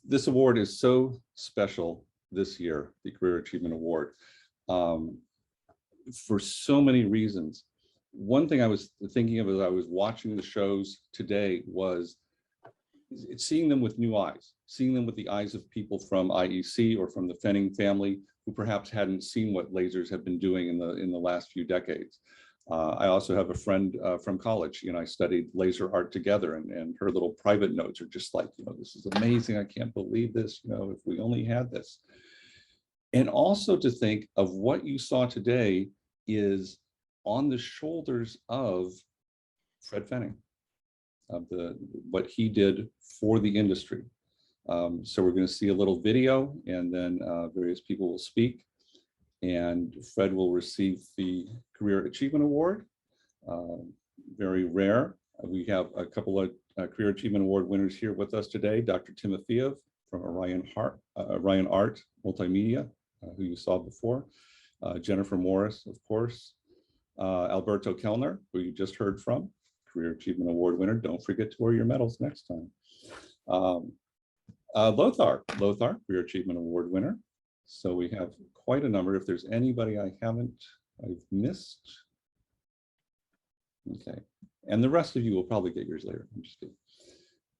This award is so special this year, the Career Achievement Award, for so many reasons. One thing I was thinking of as I was watching the shows today was seeing them with new eyes, seeing them with the eyes of people from IEC or from the Fenning family who perhaps hadn't seen what lasers have been doing in the last few decades. I also have a friend from college. I studied laser art together, and her little private notes are just like, this is amazing. I can't believe this. If we only had this. And also to think of what you saw today is on the shoulders of Fred Fenning, of what he did for the industry. So we're going to see a little video, and then various people will speak. And Fred will receive the Career Achievement Award. Very rare. We have a couple of Career Achievement Award winners here with us today. Dr. Timofeyev from Orion Art Multimedia, who you saw before. Jennifer Morris, of course. Alberto Kellner, who you just heard from, Career Achievement Award winner. Don't forget to wear your medals next time. Lothar, Career Achievement Award winner. So we have quite a number. If there's anybody I've missed. Okay, and the rest of you will probably get yours later. I'm just kidding.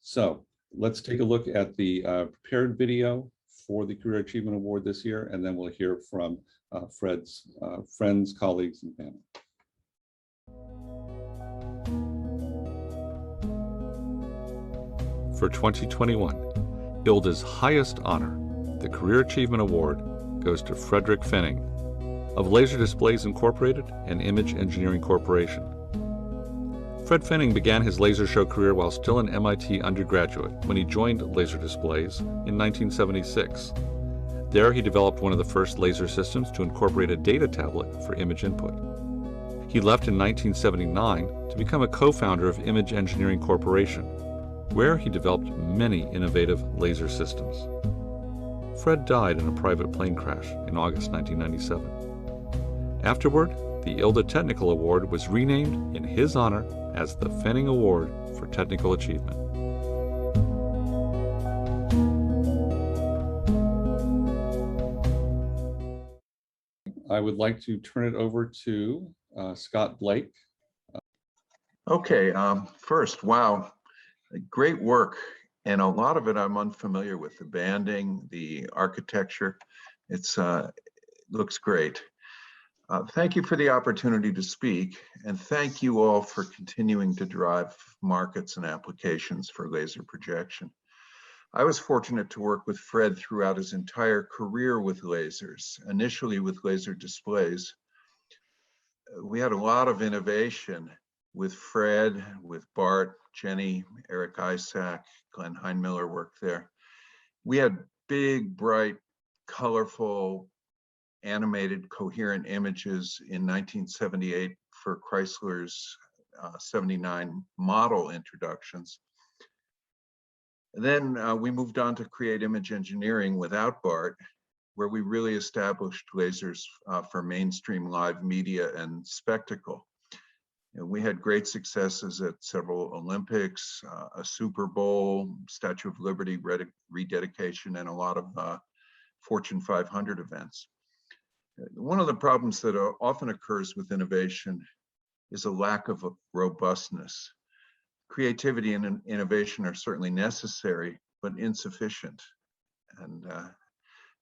So let's take a look at the prepared video for the Career Achievement Award this year, and then we'll hear from Fred's friends, colleagues, and family. For 2021, ILDA's highest honor, the Career Achievement Award, goes to Frederick Fenning of Laser Displays Incorporated and Image Engineering Corporation. Fred Fenning began his laser show career while still an MIT undergraduate when he joined Laser Displays in 1976. There he developed one of the first laser systems to incorporate a data tablet for image input. He left in 1979 to become a co-founder of Image Engineering Corporation, where he developed many innovative laser systems. Fred died in a private plane crash in August 1997. Afterward, the ILDA Technical Award was renamed in his honor as the Fenning Award for Technical Achievement. I would like to turn it over to Scott Blake. Okay, first, wow, great work. And a lot of it I'm unfamiliar with, the banding, the architecture. It looks great. Thank you for the opportunity to speak, and thank you all for continuing to drive markets and applications for laser projection. I was fortunate to work with Fred throughout his entire career with lasers, initially with laser displays. We had a lot of innovation with Fred, with Bart, Jennie, Eric Isaac, Glenn Heinmiller worked there. We had big, bright, colorful, animated, coherent images in 1978 for Chrysler's 79 model introductions. And then we moved on to create image engineering without Bart, where we really established lasers for mainstream live media and spectacle. And we had great successes at several Olympics, a Super Bowl, Statue of Liberty rededication, and a lot of Fortune 500 events. One of the problems that often occurs with innovation is a lack of robustness. Creativity and innovation are certainly necessary, but insufficient. And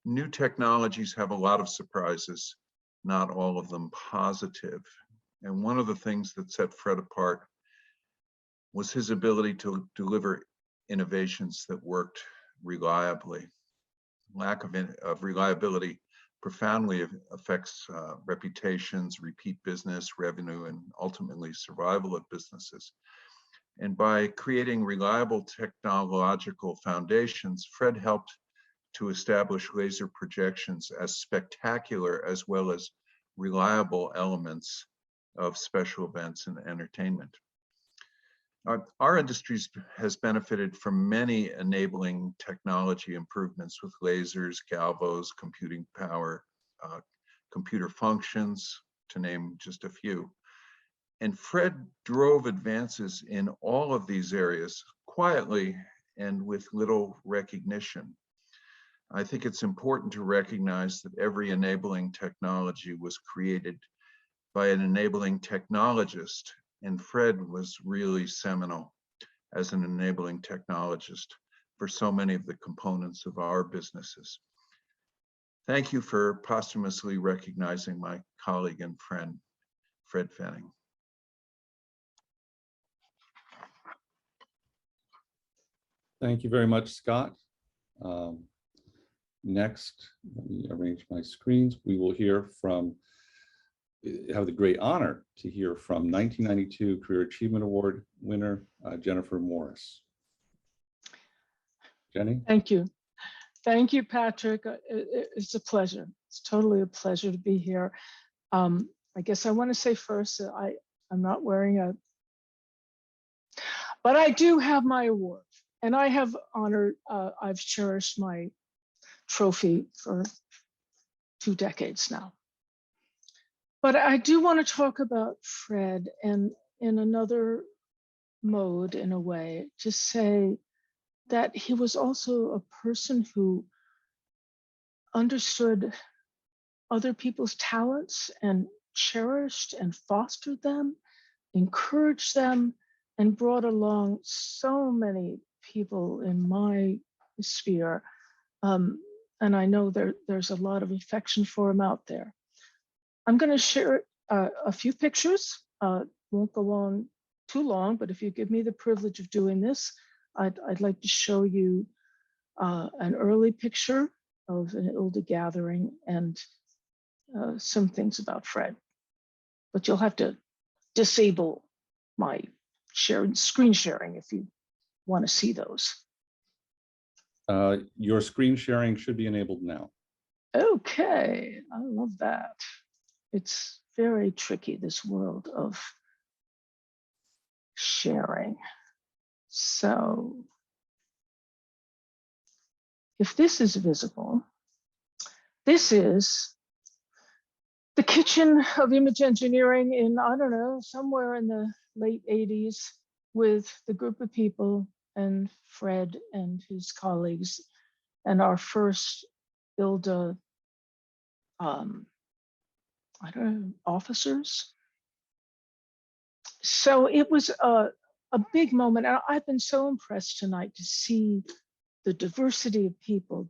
new technologies have a lot of surprises, not all of them positive. And one of the things that set Fred apart was his ability to deliver innovations that worked reliably. Lack of reliability profoundly affects reputations, repeat business, revenue, and ultimately survival of businesses. And by creating reliable technological foundations, Fred helped to establish laser projections as spectacular as well as reliable elements of special events and entertainment. Our industry has benefited from many enabling technology improvements with lasers, galvos, computing power, computer functions, to name just a few. And Fred drove advances in all of these areas quietly and with little recognition. I think it's important to recognize that every enabling technology was created by an enabling technologist, and Fred was really seminal as an enabling technologist for so many of the components of our businesses. Thank you for posthumously recognizing my colleague and friend, Fred Fenning. Thank you very much, Scott. Next, let me arrange my screens. We will have the great honor to hear from 1992 Career Achievement Award winner, Jennie Morris. Jennie? Thank you. Thank you, Patrick. It's a pleasure. It's totally a pleasure to be here. I guess I want to say first that I'm not wearing but I do have my award, and I have honored, I've cherished my trophy for 2 decades now. But I do want to talk about Fred, and in another mode, in a way, to say that he was also a person who understood other people's talents and cherished and fostered them, encouraged them, and brought along so many people in my sphere. And I know there's a lot of affection for him out there. I'm going to share a few pictures. Won't go on too long, but if you give me the privilege of doing this, I'd like to show you an early picture of an ILDA gathering and some things about Fred. But you'll have to disable my screen sharing if you want to see those. Your screen sharing should be enabled now. Okay, I love that. It's very tricky, this world of sharing. So if this is visible, this is the kitchen of image engineering in, I don't know, somewhere in the late 80s with the group of people and Fred and his colleagues and our first ILDA, I don't know, officers. So it was a big moment. And I've been so impressed tonight to see the diversity of people.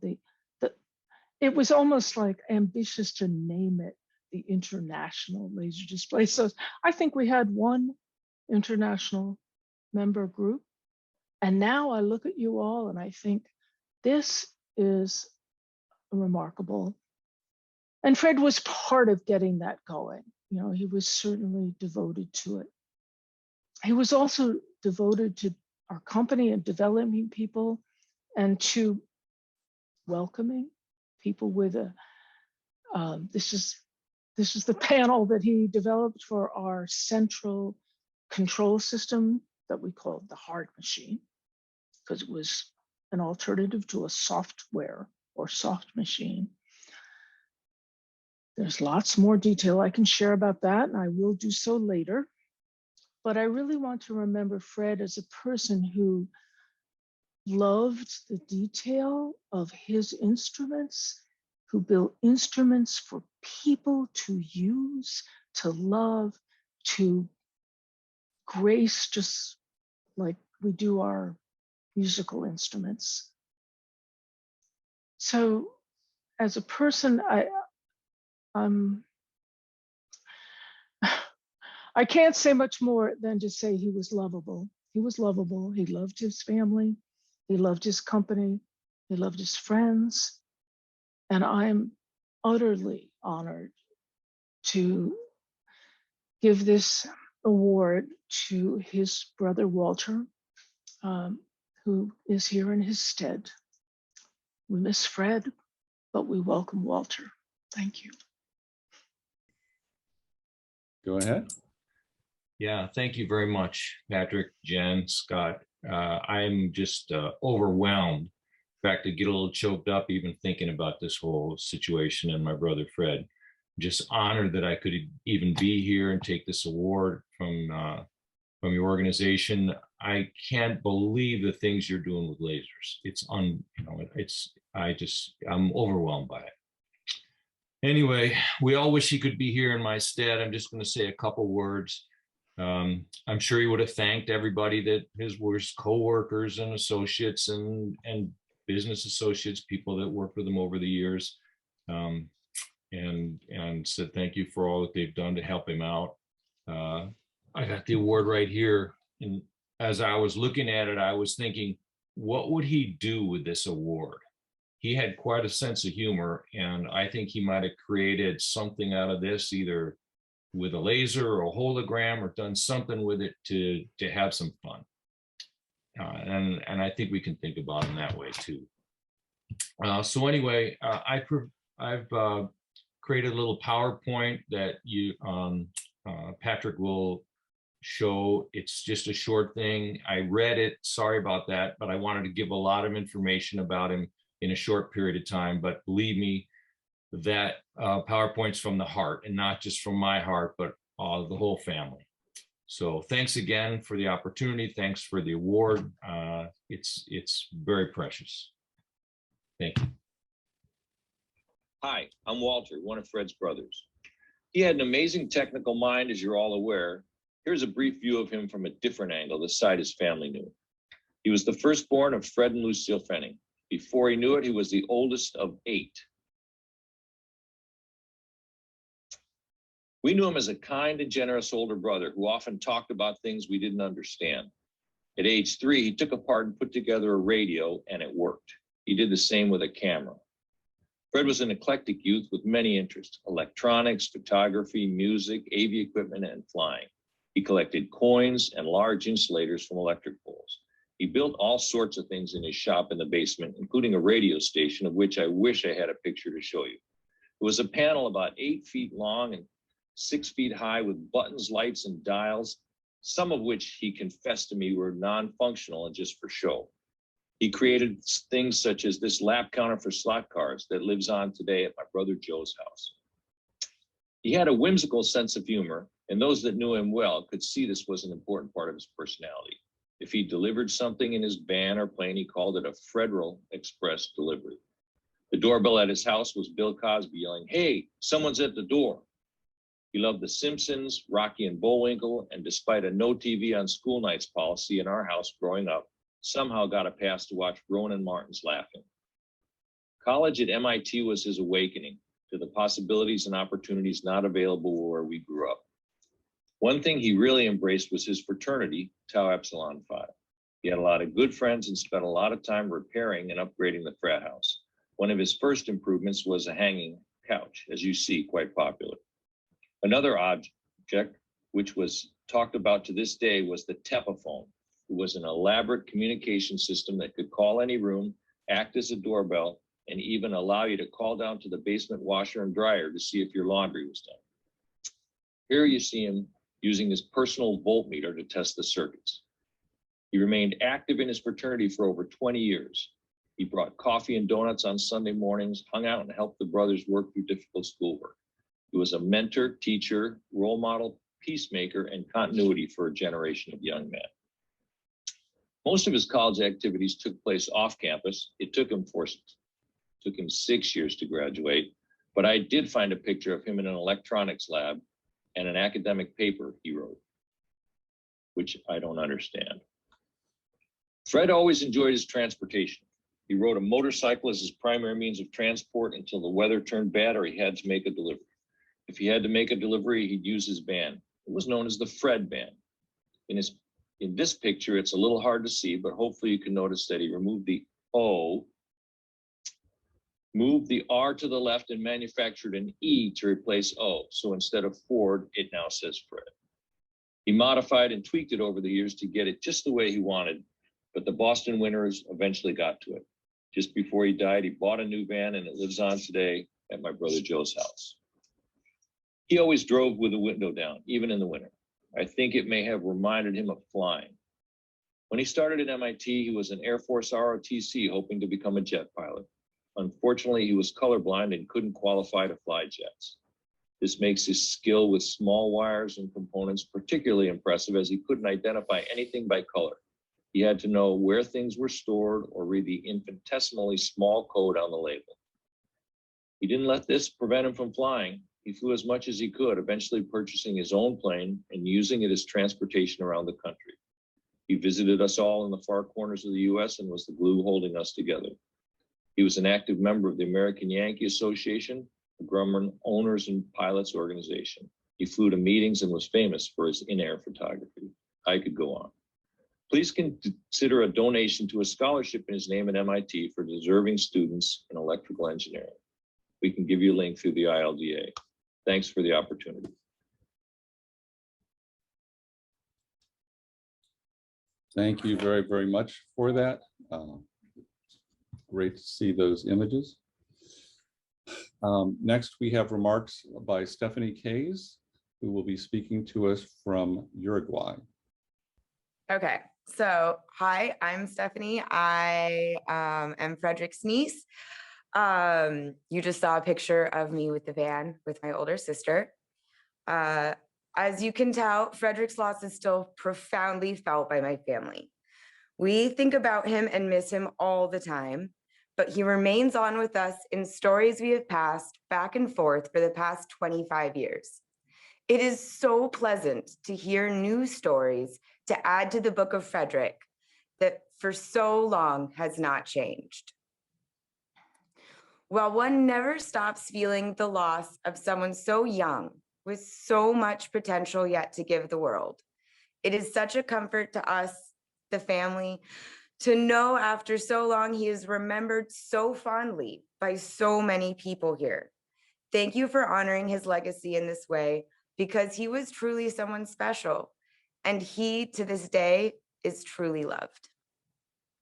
It was almost like ambitious to name it the International Laser Display. So I think we had one international member group. And now I look at you all and I think this is remarkable. And Fred was part of getting that going. You know, he was certainly devoted to it. He was also devoted to our company and developing people and to welcoming people with this is the panel that he developed for our central control system that we called the hard machine, because it was an alternative to a software or soft machine. There's lots more detail I can share about that, and I will do so later. But I really want to remember Fred as a person who loved the detail of his instruments, who built instruments for people to use, to love, to grace, just like we do our musical instruments. So as a person, I can't say much more than to say he was lovable. He was lovable. He loved his family. He loved his company. He loved his friends. And I'm utterly honored to give this award to his brother, Walter, who is here in his stead. We miss Fred, but we welcome Walter. Thank you. Go ahead. Yeah, thank you very much, Patrick, Jen, Scott. I'm just overwhelmed. In fact, I get a little choked up even thinking about this whole situation and my brother Fred. Just honored that I could even be here and take this award from from your organization. I can't believe the things you're doing with lasers. It's I'm overwhelmed by it. Anyway, we all wish he could be here in my stead. I'm just going to say a couple words. I'm sure he would have thanked everybody that his co-workers and associates and business associates, people that worked with him over the years, and said thank you for all that they've done to help him out. I got the award right here, and as I was looking at it, I was thinking, what would he do with this award? He had quite a sense of humor, and I think he might have created something out of this, either with a laser or a hologram, or done something with it to have some fun. And I think we can think about him that way too. So anyway, I've created a little PowerPoint that Patrick will show. It's just a short thing. I read it, sorry about that, but I wanted to give a lot of information about him in a short period of time. But believe me, that PowerPoint's from the heart, and not just from my heart, but the whole family. So thanks again for the opportunity. Thanks for the award. It's very precious. Thank you. Hi, I'm Walter, one of Fred's brothers. He had an amazing technical mind, as you're all aware. Here's a brief view of him from a different angle, the side his family knew. He was the firstborn of Fred and Lucille Fenning. Before he knew it, he was the oldest of 8. We knew him as a kind and generous older brother who often talked about things we didn't understand. At age 3, he took apart and put together a radio, and it worked. He did the same with a camera. Fred was an eclectic youth with many interests: electronics, photography, music, AV equipment, and flying. He collected coins and large insulators from electric poles. He built all sorts of things in his shop in the basement, including a radio station, of which I wish I had a picture to show you. It was a panel about 8 feet long and 6 feet high, with buttons, lights, and dials, some of which he confessed to me were non-functional and just for show. He created things such as this lap counter for slot cars that lives on today at my brother Joe's house. He had a whimsical sense of humor, and those that knew him well could see this was an important part of his personality. If he delivered something in his van or plane, he called it a Federal Express delivery. The doorbell at his house was Bill Cosby yelling, "Hey, someone's at the door." He loved The Simpsons, Rocky and Bullwinkle, and despite a no TV on school nights policy in our house growing up, somehow got a pass to watch Rowan Martin's Laughing. College at MIT was his awakening to the possibilities and opportunities not available where we grew up. One thing he really embraced was his fraternity, Tau Epsilon Phi. He had a lot of good friends and spent a lot of time repairing and upgrading the frat house. One of his first improvements was a hanging couch, as you see, quite popular. Another object, which was talked about to this day, was the Tepaphone. It was an elaborate communication system that could call any room, act as a doorbell, and even allow you to call down to the basement washer and dryer to see if your laundry was done. Here you see him using his personal voltmeter to test the circuits. He remained active in his fraternity for over 20 years. He brought coffee and donuts on Sunday mornings, hung out, and helped the brothers work through difficult schoolwork. He was a mentor, teacher, role model, peacemaker, and continuity for a generation of young men. Most of his college activities took place off campus. It took him 6 years to graduate, but I did find a picture of him in an electronics lab and an academic paper he wrote, which I don't understand. Fred always enjoyed his transportation. He rode a motorcycle as his primary means of transport until the weather turned bad or he had to make a delivery. If he had to make a delivery, he'd use his van. It was known as the Fred van. In this picture, it's a little hard to see, but hopefully you can notice that he removed the O, moved the R to the left, and manufactured an E to replace O. So instead of Ford, it now says Fred. He modified and tweaked it over the years to get it just the way he wanted, but the Boston Winters eventually got to it. Just before he died, he bought a new van, and it lives on today at my brother Joe's house. He always drove with the window down, even in the winter. I think it may have reminded him of flying. When he started at MIT, he was an Air Force ROTC hoping to become a jet pilot. Unfortunately, he was colorblind and couldn't qualify to fly jets. This makes his skill with small wires and components particularly impressive, as he couldn't identify anything by color. He had to know where things were stored or read the infinitesimally small code on the label. He didn't let this prevent him from flying. He flew as much as he could, eventually purchasing his own plane and using it as transportation around the country. He visited us all in the far corners of the US and was the glue holding us together. He was an active member of the American Yankee Association, the Grumman Owners and Pilots Organization. He flew to meetings and was famous for his in-air photography. I could go on. Please consider a donation to a scholarship in his name at MIT for deserving students in electrical engineering. We can give you a link through the ILDA. Thanks for the opportunity. Thank you very, very much for that. Great to see those images. Next, we have remarks by Stephanie Kays, who will be speaking to us from Uruguay. Okay, so hi, I'm Stephanie. I am Frederick's niece. You just saw a picture of me with the van with my older sister. As you can tell, Frederick's loss is still profoundly felt by my family. We think about him and miss him all the time, but he remains on with us in stories we have passed back and forth for the past 25 years. It is so pleasant to hear new stories to add to the book of Frederick that for so long has not changed. While one never stops feeling the loss of someone so young with so much potential yet to give the world, it is such a comfort to us, the family, to know after so long he is remembered so fondly by so many people here. Thank you for honoring his legacy in this way, because he was truly someone special, and he, to this day, is truly loved.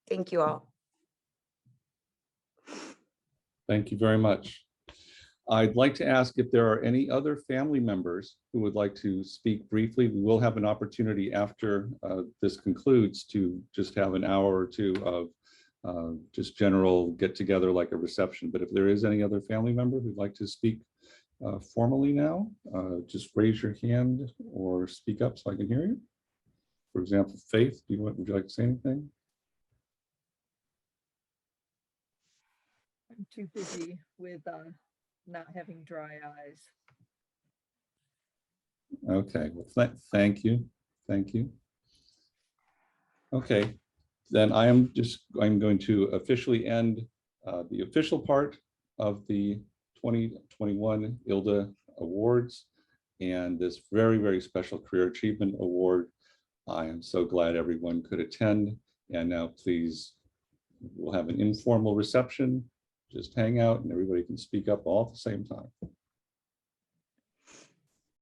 Thank you all. Thank you very much. I'd like to ask if there are any other family members who would like to speak briefly. We will have an opportunity after this concludes to just have an hour or two of just general get together like a reception. But if there is any other family member who'd like to speak formally now, just raise your hand or speak up so I can hear you. For example, Faith, would you like to say anything? I'm too busy with not having dry eyes. Okay, well, thank you. Thank you. Okay, then I'm going to officially end the official part of the 2021 ILDA Awards and this very, very special Career Achievement Award. I am so glad everyone could attend. And now please, we'll have an informal reception. Just hang out and everybody can speak up all at the same time.